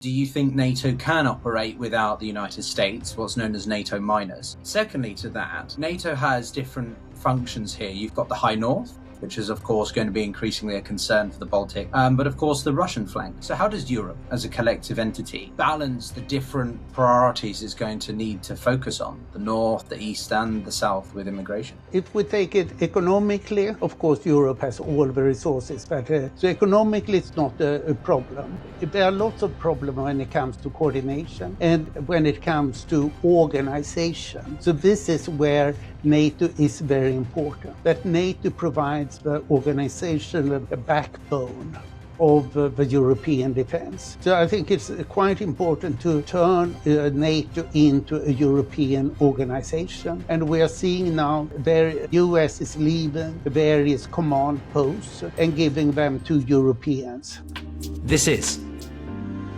Do you think NATO can operate without the United States, what's known as NATO minus? Secondly to that, NATO has different functions here. You've got the High North, which is of course going to be increasingly a concern for the Baltic, but of course the Russian flank. So how does Europe as a collective entity balance the different priorities it's going to need to focus on, the North, the East and the South with immigration? If we take it economically, of course Europe has all the resources, but so economically it's not a problem. There are lots of problems when it comes to coordination and when it comes to organization. So this is where NATO is very important, that NATO provides the organizational backbone of the European defense. So I think it's quite important to turn NATO into a European organization. And we are seeing now the US is leaving various command posts and giving them to Europeans. This is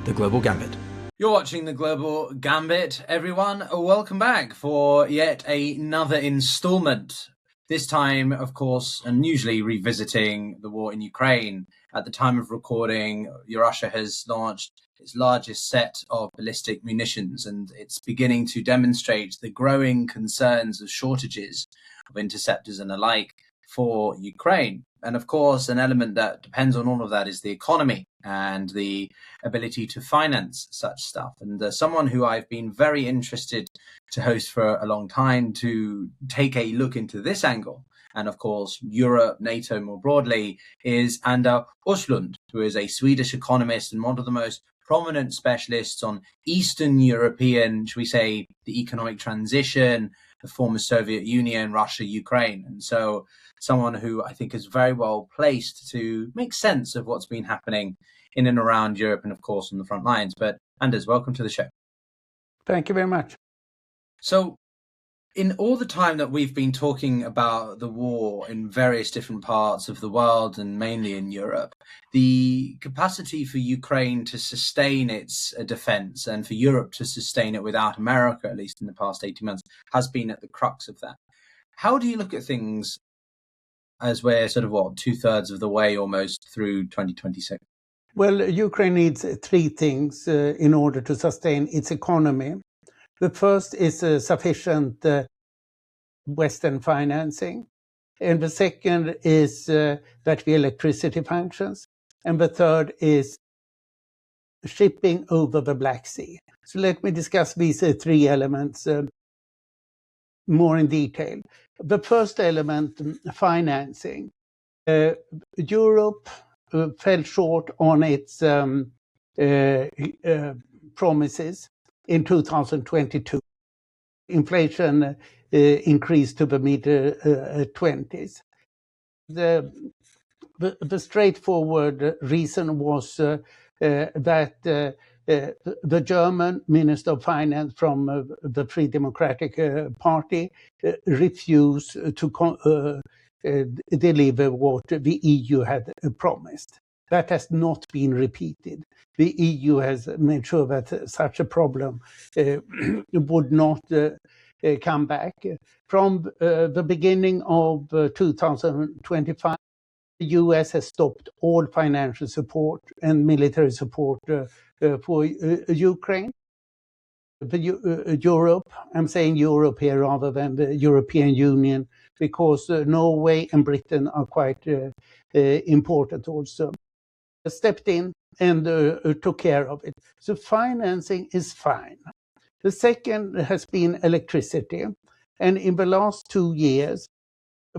the Global Gambit. You're watching the Global Gambit, everyone. Welcome back for yet another installment. This time, of course, and usually revisiting the war in Ukraine. At the time of recording, Russia has launched its largest set of ballistic munitions, and it's beginning to demonstrate the growing concerns of shortages of interceptors and alike for Ukraine. And of course, an element that depends on all of that is the economy and the ability to finance such stuff. And someone who I've been very interested to host for a long time to take a look into this angle, and of course, Europe, NATO more broadly, is Anders Åslund, who is a Swedish economist and one of the most prominent specialists on Eastern European, shall we say, the economic transition, the former Soviet Union, Russia, Ukraine. And so someone who I think is very well placed to make sense of what's been happening in and around Europe and, of course, on the front lines. But Anders, welcome to the show. Thank you very much. So in all the time that we've been talking about the war in various different parts of the world and mainly in Europe, the capacity for Ukraine to sustain its defense and for Europe to sustain it without America, at least in the past 18 months, has been at the crux of that. How do you look at things as we're sort of, 2/3 of the way almost through 2026? Well, Ukraine needs three things in order to sustain its economy. The first is sufficient Western financing. And the second is that the electricity functions. And the third is shipping over the Black Sea. So let me discuss these three elements more in detail. The first element, financing. Europe fell short on its promises in 2022. Inflation increased to the mid-20s. The straightforward reason was that the German Minister of Finance from the Free Democratic Party refused to deliver what the EU had promised. That has not been repeated. The EU has made sure that such a problem would not come back. From the beginning of 2025, the US has stopped all financial support and military support for Ukraine. Europe, I'm saying Europe here rather than the European Union, because Norway and Britain are quite important also, stepped in and took care of it. So financing is fine. The second has been electricity. And in the last 2 years,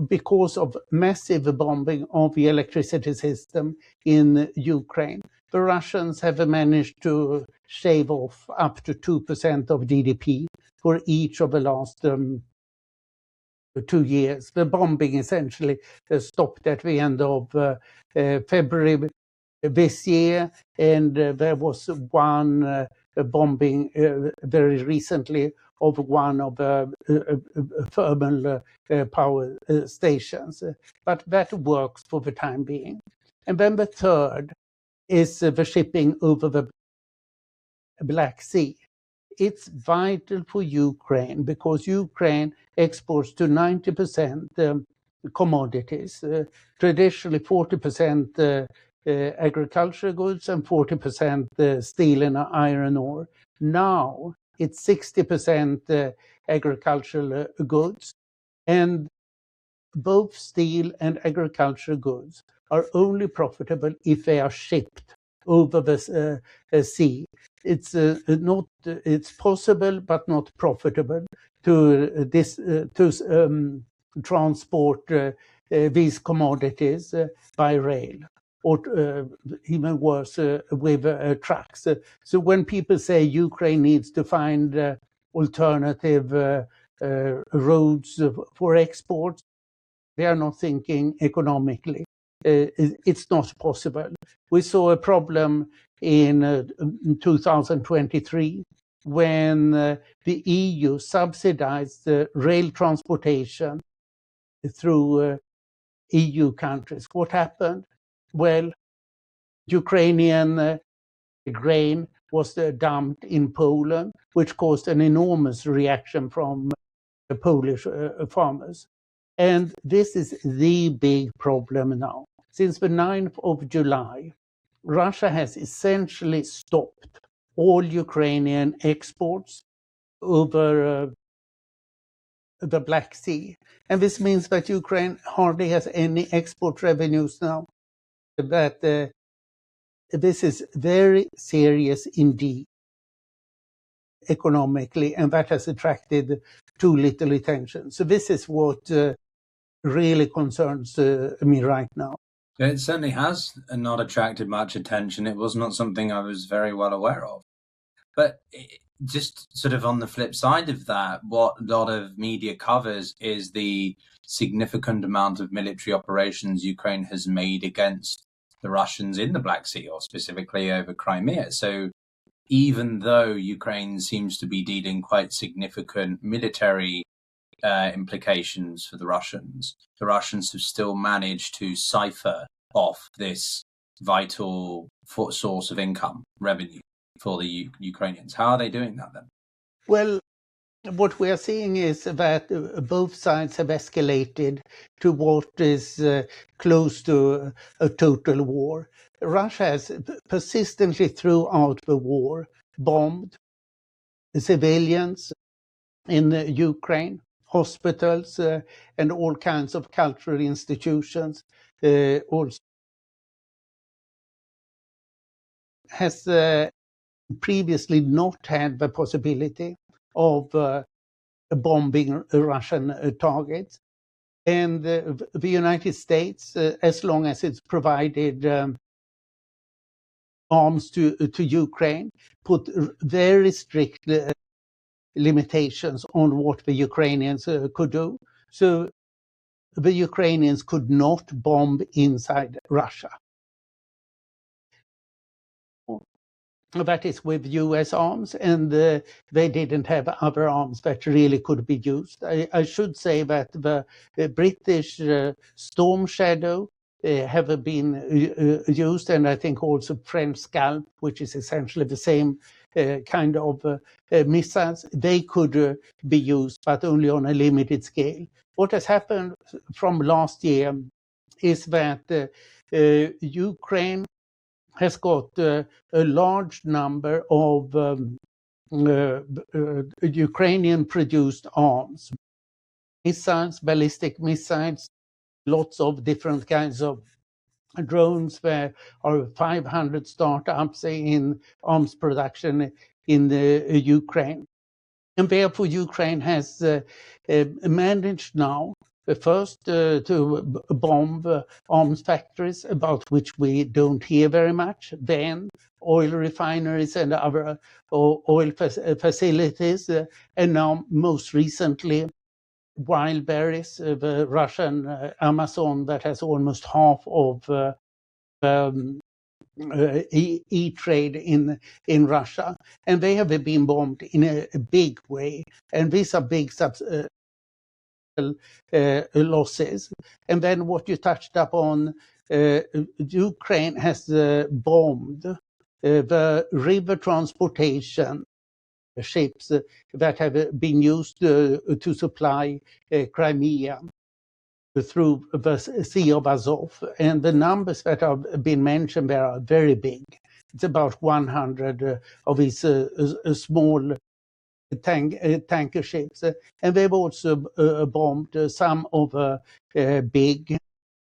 because of massive bombing of the electricity system in Ukraine, the Russians have managed to shave off up to 2% of GDP for each of the last 2 years. The bombing essentially stopped at the end of February this year, and there was one bombing very recently of one of the thermal power stations. But that works for the time being. And then the third is the shipping over the Black Sea. It's vital for Ukraine because Ukraine exports to 90% commodities, traditionally 40% agricultural goods and 40% steel and iron ore. Now it's 60% agricultural goods, and both steel and agricultural goods are only profitable if they are shipped over the sea. It's not. It's possible, but not profitable to transport these commodities by rail, or even worse, with trucks. So when people say Ukraine needs to find alternative roads for exports, they are not thinking economically. It's not possible. We saw a problem in 2023 when the EU subsidized rail transportation through EU countries. What happened? Well, Ukrainian grain was dumped in Poland, which caused an enormous reaction from the Polish farmers. And this is the big problem now. Since the 9th of July, Russia has essentially stopped all Ukrainian exports over the Black Sea. And this means that Ukraine hardly has any export revenues now. That this is very serious indeed economically, and that has attracted too little attention. So this is what really concerns me right now. It certainly has not attracted much attention. It was not something I was very well aware of. But just sort of on the flip side of that, what a lot of media covers is the significant amount of military operations Ukraine has made against the Russians in the Black Sea, or specifically over Crimea. So even though Ukraine seems to be dealing quite significant military implications for the Russians have still managed to cipher off this vital source of income, revenue for the Ukrainians. How are they doing that then? Well, what we are seeing is that both sides have escalated to what is close to a total war. Russia has persistently throughout the war bombed civilians in Ukraine, hospitals, and all kinds of cultural institutions. Also has previously not had the possibility of bombing Russian targets. And the United States, as long as it's provided arms to Ukraine, put very strict limitations on what the Ukrainians could do. So the Ukrainians could not bomb inside Russia. That is with US arms, and they didn't have other arms that really could be used. I should say that the British Storm Shadow have been used, and I think also French Scalp, which is essentially the same kind of missiles. They could be used, but only on a limited scale. What has happened from last year is that Ukraine has got a large number of Ukrainian-produced arms, missiles, ballistic missiles, lots of different kinds of drones. There are 500 startups in arms production in Ukraine. And therefore, Ukraine has managed now first to bomb arms factories, about which we don't hear very much, then oil refineries and other oil facilities, and now most recently wild berries, the Russian Amazon that has almost half of e-trade in Russia, and they have been bombed in a big way, and these are big losses. And then what you touched upon, Ukraine has bombed the river transportation ships that have been used to supply Crimea. through the Sea of Azov, and the numbers that have been mentioned there are very big. It's about 100 of these small tanker ships, and they've also bombed some of the big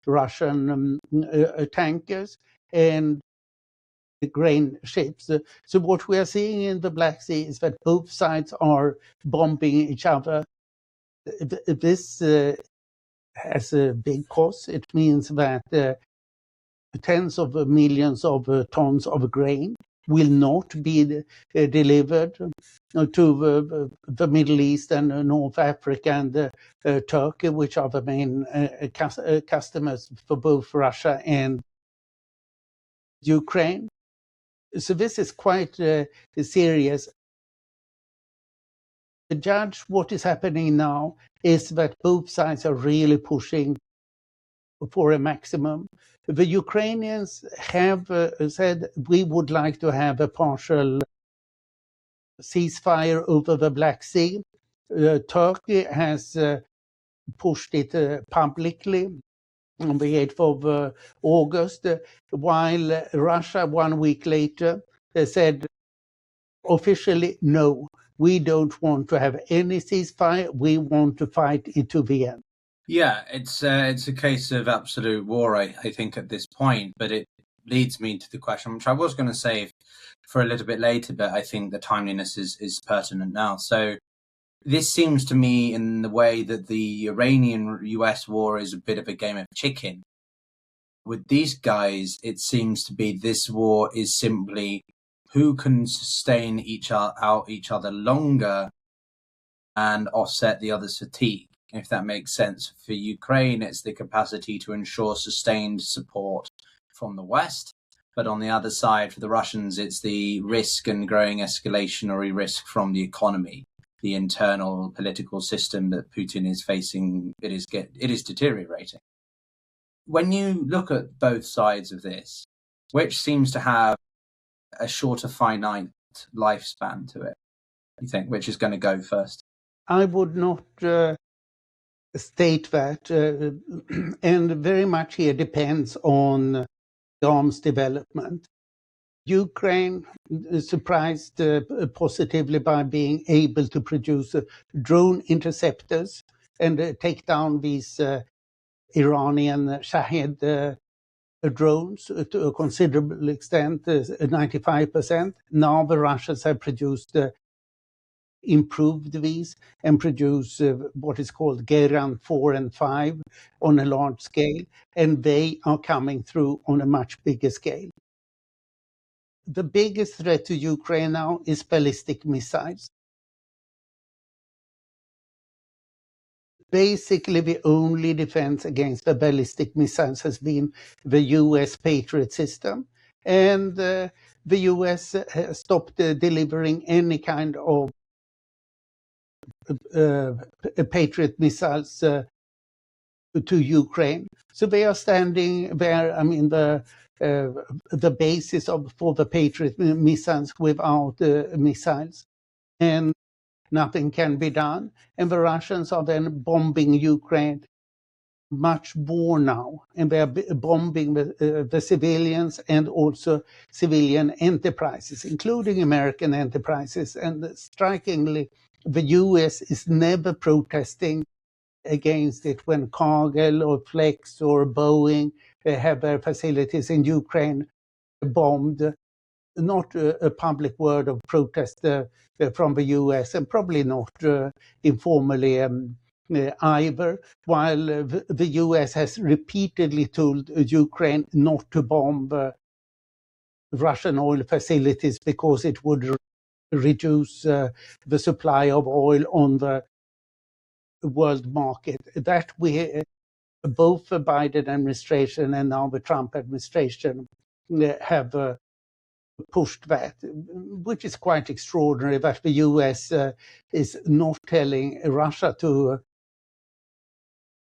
Russian tankers and grain ships. So what we are seeing in the Black Sea is that both sides are bombing each other. This has a big cost. It means that tens of millions of tons of grain will not be delivered to the Middle East and North Africa and Turkey, which are the main customers for both Russia and Ukraine. So this is quite serious. To judge what is happening now is that both sides are really pushing for a maximum. The Ukrainians have said we would like to have a partial ceasefire over the Black Sea. Turkey has pushed it publicly on the 8th of August, while Russia 1 week later said officially, no, we don't want to have any ceasefire, we want to fight into the end. Yeah, it's a case of absolute war, I think, at this point. But it leads me to the question, which I was going to save for a little bit later, but I think the timeliness is pertinent now. So this seems to me, in the way that the Iranian-US war is a bit of a game of chicken. With these guys, it seems to be this war is simply who can sustain each other longer and offset the other's fatigue. If that makes sense. For Ukraine, it's the capacity to ensure sustained support from the West. But on the other side, for the Russians, it's the risk and growing escalationary risk from the economy, the internal political system that Putin is facing. It is deteriorating. When you look at both sides of this, which seems to have a shorter finite lifespan to it, you think, which is going to go first? I would not state that, and very much here depends on arms development. Ukraine is surprised positively by being able to produce drone interceptors and take down these Iranian Shahed drones to a considerable extent, 95%. Now the Russians have produced improved these and produce what is called Geran 4 and 5 on a large scale, and they are coming through on a much bigger scale. The biggest threat to Ukraine now is ballistic missiles. Basically, the only defense against the ballistic missiles has been the US Patriot system, and the US has stopped delivering any kind of Patriot missiles to Ukraine. So they are standing there. I mean, the basis for the Patriot missiles without missiles, and nothing can be done. And the Russians are then bombing Ukraine much more now, and they are bombing the civilians and also civilian enterprises, including American enterprises. And strikingly, the US is never protesting against it when Cargill or Flex or Boeing have their facilities in Ukraine bombed. Not a public word of protest from the US, and probably not informally either, while the US has repeatedly told Ukraine not to bomb Russian oil facilities because it would reduce the supply of oil on the world market. That both the Biden administration and now the Trump administration have pushed that, which is quite extraordinary that the US is not telling Russia to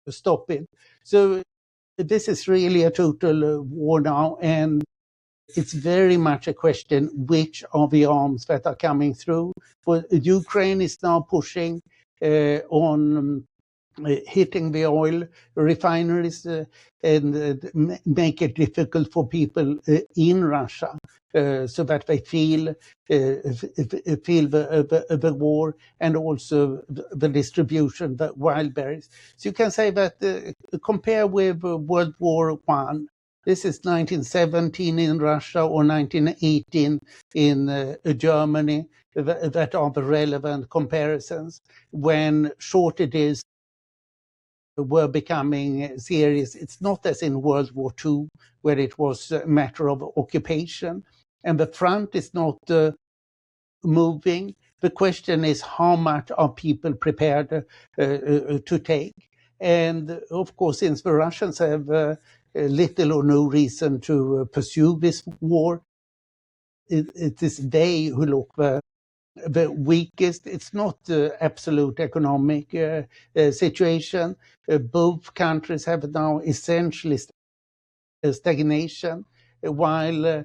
stop it. So this is really a total war now, and it's very much a question which of the arms that are coming through. But Ukraine is now pushing on hitting the oil refineries and make it difficult for people in Russia so that they feel the war, and also the distribution, the wild berries. So you can say that compare with World War I, this is 1917 in Russia or 1918 in Germany, that are the relevant comparisons when shortages were becoming serious. It's not as in World War II, where it was a matter of occupation, and the front is not moving. The question is, how much are people prepared to take? And of course, since the Russians have little or no reason to pursue this war, it is they who look the weakest. It's not the absolute economic situation. Both countries have now essentially stagnation, while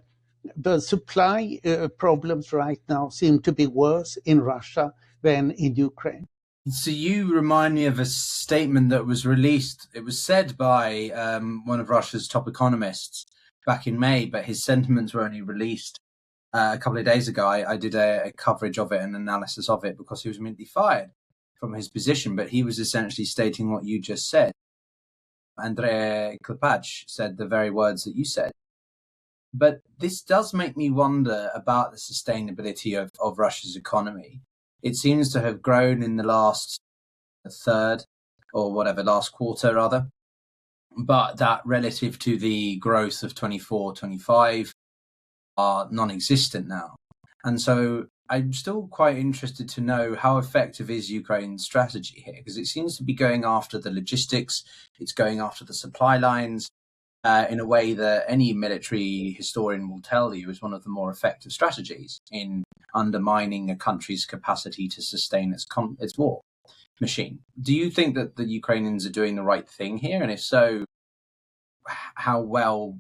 the supply problems right now seem to be worse in Russia than in Ukraine. So you remind me of a statement that was released. It was said by one of Russia's top economists back in May, but his sentiments were only released a couple of days ago. I did a coverage of it, an analysis of it, because he was immediately fired from his position. But he was essentially stating what you just said. Andrei Klipach said the very words that you said. But this does make me wonder about the sustainability of Russia's economy. It seems to have grown in the last third, or whatever, last quarter rather. But that relative to the growth of 24, 25 are non-existent now. And so I'm still quite interested to know how effective is Ukraine's strategy here, because it seems to be going after the logistics, it's going after the supply lines, in a way that any military historian will tell you is one of the more effective strategies in undermining a country's capacity to sustain its war machine. Do you think that the Ukrainians are doing the right thing here? And if so, how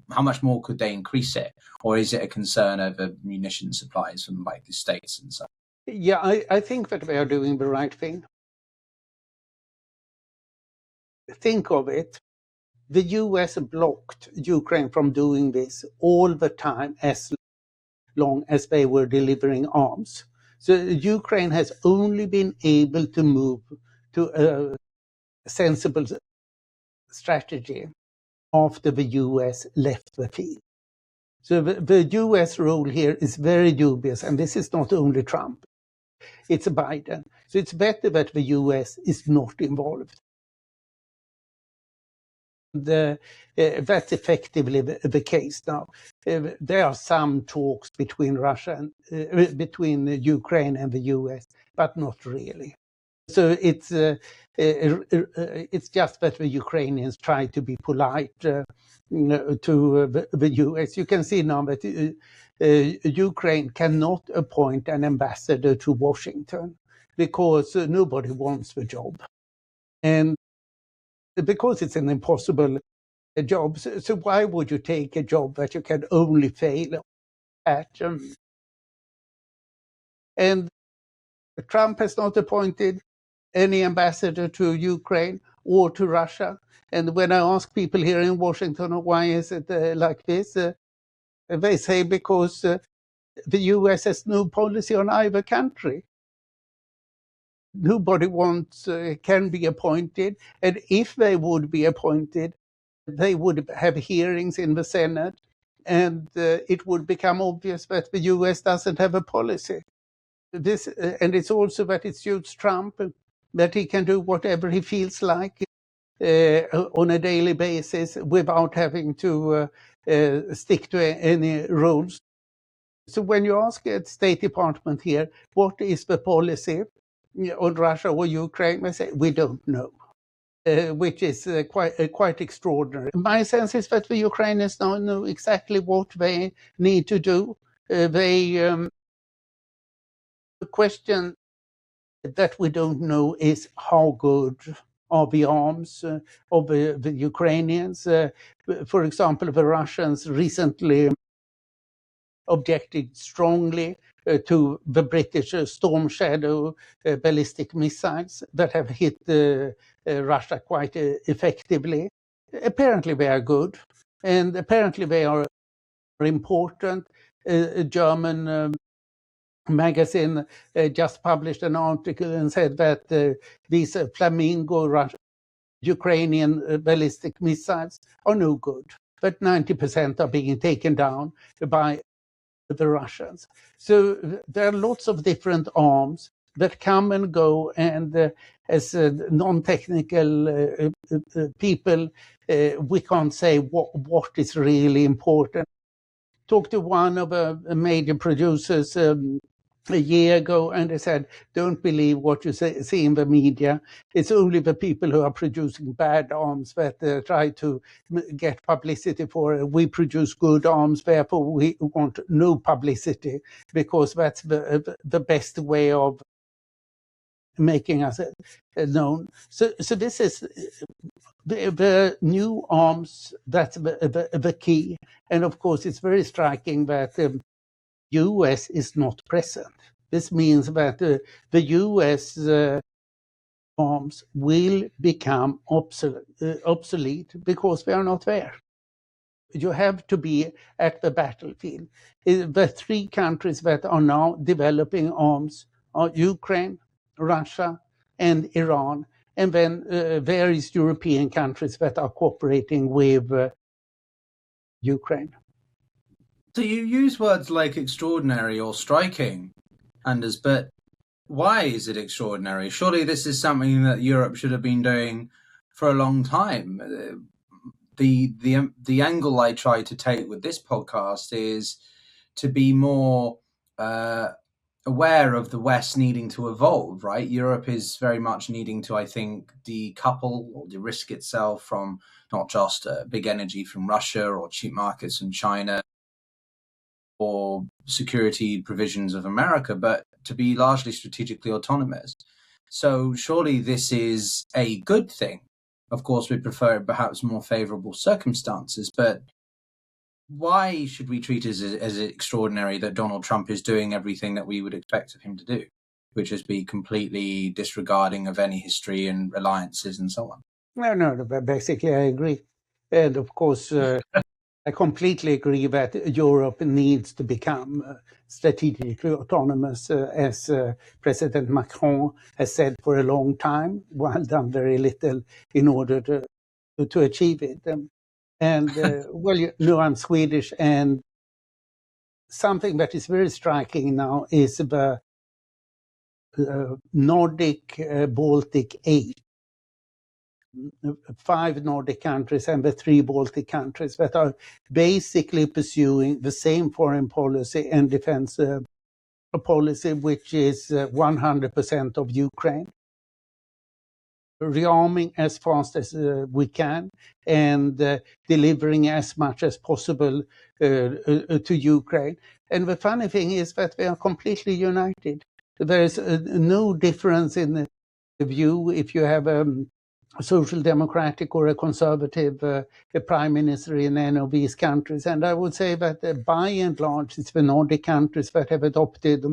much more could they increase it? Or is it a concern over munition supplies from like the States and so? Yeah, I think that they are doing the right thing. Think of it. The US blocked Ukraine from doing this all the time as long as they were delivering arms. So Ukraine has only been able to move to a sensible strategy after the US left the field. So the US role here is very dubious, and this is not only Trump, it's Biden. So it's better that the US is not involved. That's effectively the case now. There are some talks between between Ukraine and the US, but not really. So it's just that the Ukrainians try to be polite to the US. You can see now that Ukraine cannot appoint an ambassador to Washington because nobody wants the job. And because it's an impossible job, so why would you take a job that you can only fail at? And Trump has not appointed any ambassador to Ukraine or to Russia. And when I ask people here in Washington, why is it like this? They say because the US has no policy on either country. Nobody can be appointed. And if they would be appointed, they would have hearings in the Senate, and it would become obvious that the US doesn't have a policy. And it's also that it suits Trump, that he can do whatever he feels like on a daily basis without having to stick to any rules. So when you ask the State Department here, what is the policy on Russia or Ukraine, they say, we don't know. Which is quite extraordinary. My sense is that the Ukrainians now know exactly what they need to do. The question that we don't know is how good are the arms of the Ukrainians. For example, the Russians recently objected strongly to the British Storm Shadow ballistic missiles that have hit Russia quite effectively. Apparently they are good, and apparently they are important. A German magazine just published an article and said that these Flamingo Ukrainian ballistic missiles are no good, but 90% are being taken down by the Russians. So there are lots of different arms that come and go, and as non-technical people, we can't say what is really important. Talked to one of the major producers a year ago, and they said, don't believe what you see in the media. It's only the people who are producing bad arms that try to get publicity for it. We produce good arms, therefore we want no publicity, because that's the best way of making us known. So this is the new arms, that's the key. And of course, it's very striking that the US is not present. This means that the US arms will become obsolete because they are not there. You have to be at the battlefield. The three countries that are now developing arms are Ukraine, Russia, and Iran, and then various European countries that are cooperating with Ukraine. So you use words like extraordinary or striking, Anders, but why is it extraordinary? Surely this is something that Europe should have been doing for a long time. The angle I try to take with this podcast is to be more aware of the West needing to evolve, right? Europe is very much needing to, I think, decouple or de-risk itself from not just big energy from Russia or cheap markets in China or security provisions of America, but to be largely strategically autonomous. So surely this is a good thing. Of course, we prefer perhaps more favorable circumstances, but why should we treat it as extraordinary that Donald Trump is doing everything that we would expect of him to do, which is be completely disregarding of any history and alliances and so on? No, basically I agree. And of course, I completely agree that Europe needs to become strategically autonomous, as President Macron has said for a long time, while done very little in order to achieve it. Well, you know, I'm Swedish, and something that is very striking now is the Nordic Baltic 8. 5 Nordic countries and the 3 Baltic countries that are basically pursuing the same foreign policy and defense policy, which is 100% of Ukraine. Rearming as fast as we can and delivering as much as possible to Ukraine. And the funny thing is that they are completely united. There is no difference in the view if you have a social democratic or a conservative prime minister in any of these countries. And I would say that by and large, it's the Nordic countries that have adopted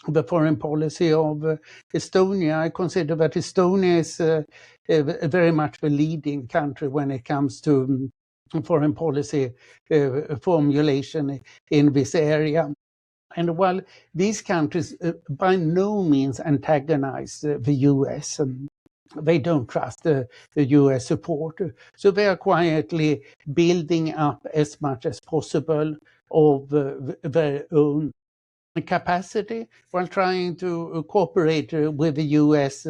the foreign policy of Estonia. I consider that Estonia is very much the leading country when it comes to foreign policy formulation in this area. And while these countries by no means antagonize the US, they don't trust the US support. So they are quietly building up as much as possible of their own capacity while trying to cooperate with the US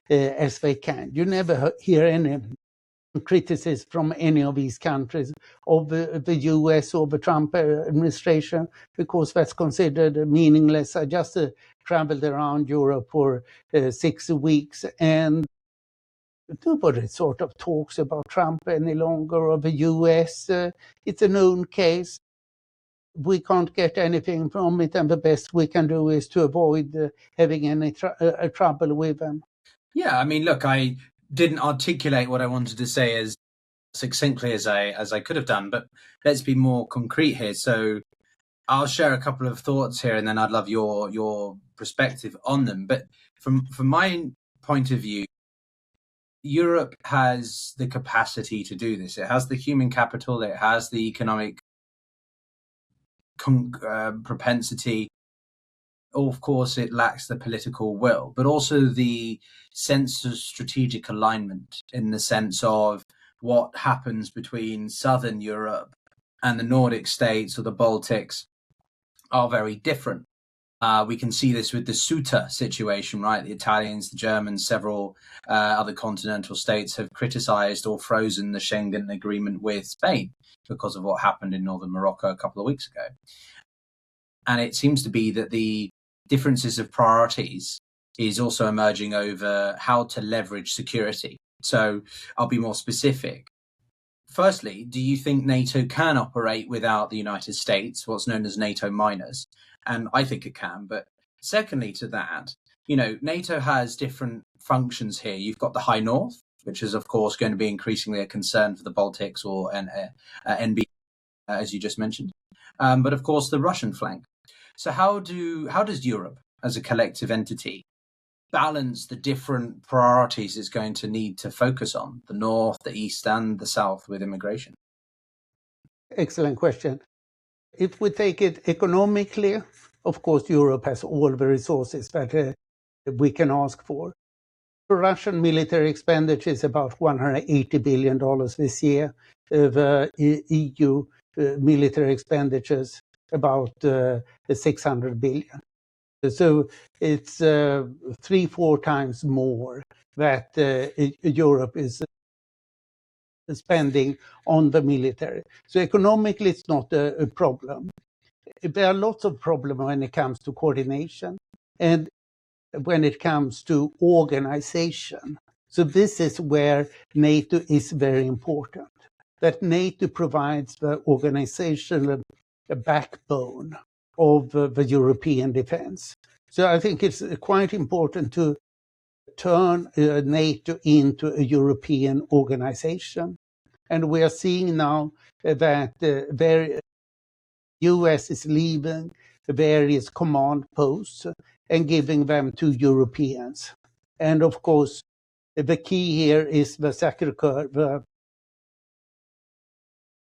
as they can. You never hear any criticism from any of these countries of the US or the Trump administration, because that's considered meaningless. I just traveled around Europe for 6 weeks, and nobody sort of talks about Trump any longer or the US. It's a known case. We can't get anything from it, and the best we can do is to avoid having any trouble with them. Yeah, I mean, look, I didn't articulate what I wanted to say as succinctly as I could have done, but let's be more concrete here. So I'll share a couple of thoughts here, and then I'd love your perspective on them. But from my point of view, Europe has the capacity to do this. It has the human capital. It has the economic propensity. Of course, it lacks the political will, but also the sense of strategic alignment in the sense of what happens between Southern Europe and the Nordic states or the Baltics are very different. We can see this with the Ceuta situation, right? The Italians, the Germans, several other continental states have criticized or frozen the Schengen agreement with Spain because of what happened in northern Morocco a couple of weeks ago. And it seems to be that the differences of priorities is also emerging over how to leverage security. So I'll be more specific. Firstly, do you think NATO can operate without the United States, what's known as NATO minus? And I think it can. But secondly to that, NATO has different functions here. You've got the High North, which is, of course, going to be increasingly a concern for the Baltics or NB, as you just mentioned. But, of course, the Russian flank. So how does Europe, as a collective entity, balance the different priorities it's going to need to focus on, the North, the East, and the South with immigration? Excellent question. If we take it economically, of course, Europe has all the resources that we can ask for. The Russian military expenditure is about $180 billion this year. The EU military expenditures about 600 billion. So it's 3-4 times more that Europe is spending on the military. So economically, it's not a problem. There are lots of problems when it comes to coordination and when it comes to organization. So this is where NATO is very important, that NATO provides the organizational backbone of the European defense. So I think it's quite important to turn NATO into a European organization. And we are seeing now that the US is leaving various command posts and giving them to Europeans. And of course, the key here is the Sacre-Cœur, the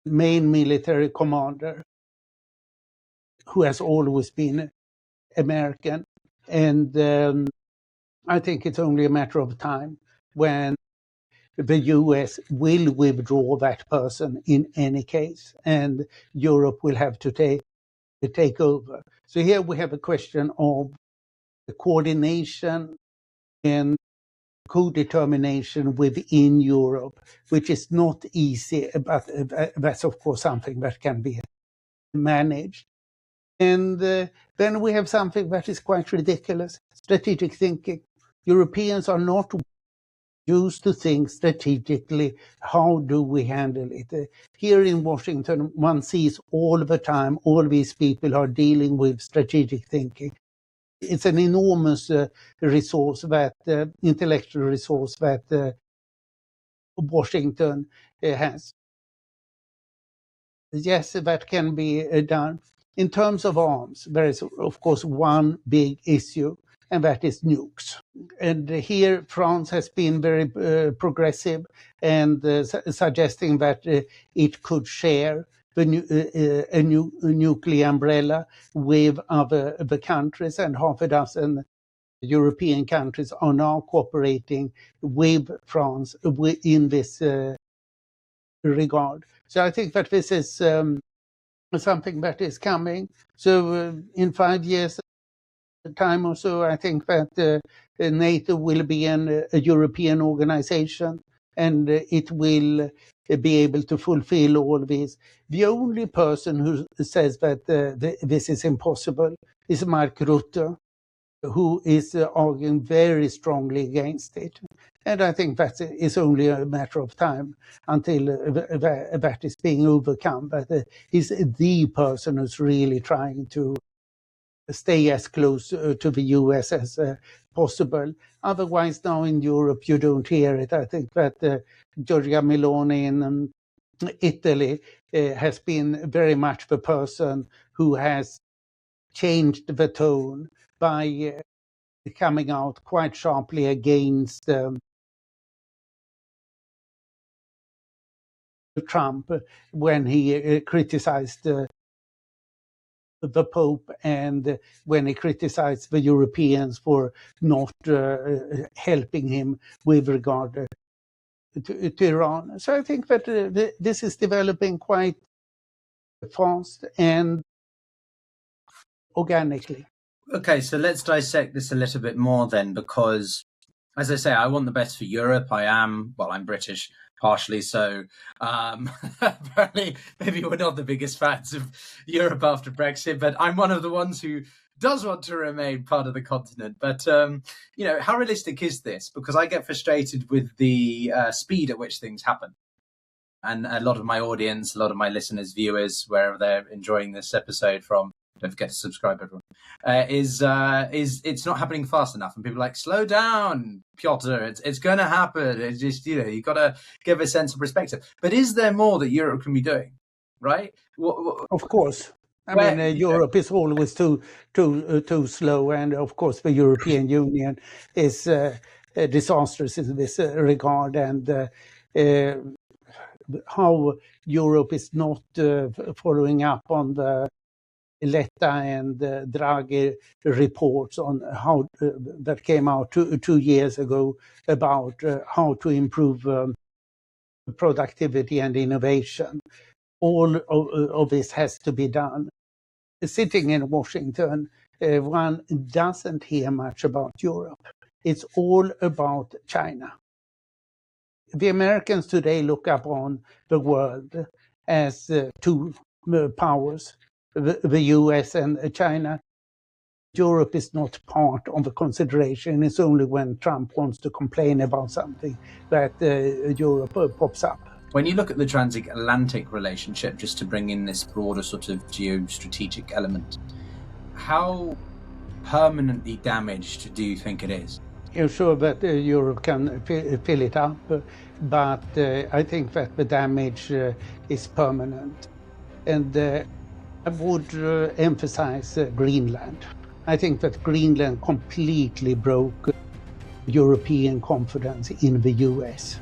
main military commander, who has always been American. And I think it's only a matter of time when the US will withdraw that person in any case, and Europe will have to take over. So here we have a question of the coordination and co-determination within Europe, which is not easy, but that's of course something that can be managed. And then we have something that is quite ridiculous, strategic thinking. Europeans are not used to think strategically, how do we handle it? Here in Washington, one sees all the time, all these people are dealing with strategic thinking. It's an enormous resource, that intellectual resource that Washington has. Yes, that can be done. In terms of arms, there is, of course, one big issue, and that is nukes. And here France has been very progressive and suggesting that it could share a nuclear umbrella with other countries, and half a dozen European countries are now cooperating with France in this regard. So I think that this is something that is coming. So in 5 years time or so, I think that NATO will be a European organization, and it will be able to fulfill all this. The only person who says that this is impossible is Mark Rutte, who is arguing very strongly against it. And I think that is only a matter of time until that is being overcome. But he's the person who's really trying to stay as close to the US as possible. Otherwise, now in Europe, you don't hear it. I think that Giorgia Meloni in Italy has been very much the person who has changed the tone by coming out quite sharply against Trump when he criticized the Pope and when he criticized the Europeans for not helping him with regard to Iran. So I think that this is developing quite fast and organically. Okay, so let's dissect this a little bit more then, because as I say, I want the best for Europe. I'm British, partially, so apparently maybe we're not the biggest fans of Europe after Brexit, but I'm one of the ones who does want to remain part of the continent. But, how realistic is this? Because I get frustrated with the speed at which things happen. And a lot of my audience, a lot of my listeners, viewers, wherever they're enjoying this episode from, don't forget to subscribe, everyone, is it's not happening fast enough. And people are like, slow down, Pyotr, it's going to happen. It's just, you've got to give a sense of perspective. But is there more that Europe can be doing, right? Of course. I mean, Europe is always too slow. And of course, the European Union is disastrous in this regard. And how Europe is not following up on the Letta and Draghi reports on how that came out 2 years ago about how to improve productivity and innovation. All of this has to be done. Sitting in Washington, one doesn't hear much about Europe. It's all about China. The Americans today look upon the world as two powers, the US and China. Europe is not part of the consideration. It's only when Trump wants to complain about something that Europe pops up. When you look at the transatlantic relationship, just to bring in this broader sort of geostrategic element, how permanently damaged do you think it is? I'm sure that Europe can fill it up, but I think that the damage is permanent. And I would emphasize Greenland. I think that Greenland completely broke European confidence in the US.